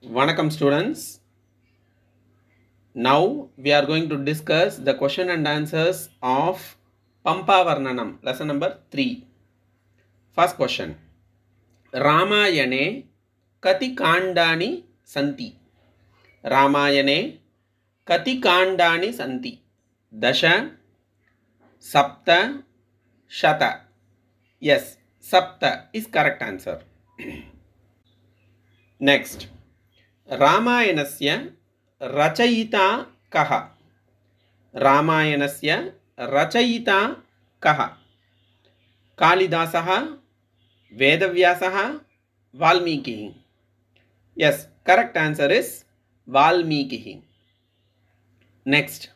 Vanakkam students. Now we are going to discuss the question and answers of Pampa Varnanam, lesson number 3. First question. Ramayane kati kandani santi. Ramayane kati kandani santi. Dasha, Sapta, Shata. Yes, Sapta is correct answer. Next. Ramayanasya रचयिता कः? रामायणस्य रचयिता कः? कालिदासः, वेदव्यासः, वाल्मीकिः. Yes, correct answer is वाल्मीकिः. Next.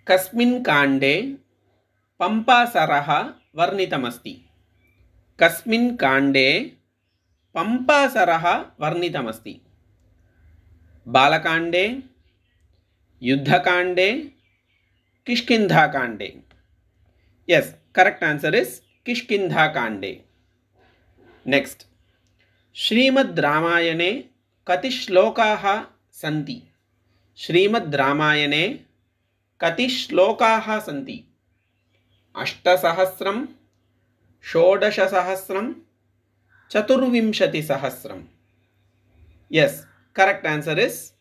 कस्मिन् काण्डे पम्पासरः वर्णितमस्ति? कस्मिन् Kande पम्पासरः वर्णितमस्ति? बालकांडे, युद्धकांडे, किष्किंधाकांडे. Yes, correct answer is किष्किंधाकांडे. Next. Shrimad रामायणे कति श्लोकाः सन्ति? श्रीमद् रामायणे कति श्लोकाः सन्ति? 8,000, 16,000, 24,000. Yes, correct answer is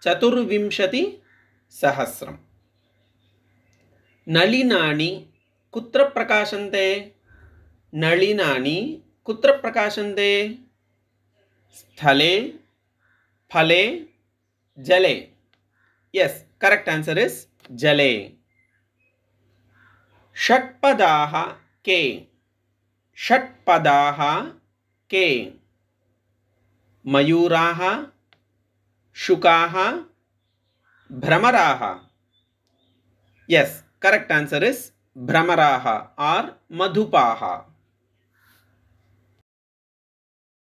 24,000. नलिनानि कुत्र प्रकाशन्ते? नलिनानि कुत्र प्रकाशन्ते? स्थले, फले, जले. Yes, correct answer is जले. षट्पदाः के? षट्पदाः के? मयूराः, शुकाः, भ्रमराः. Yes, correct answer is भ्रमराः or मधुपाः.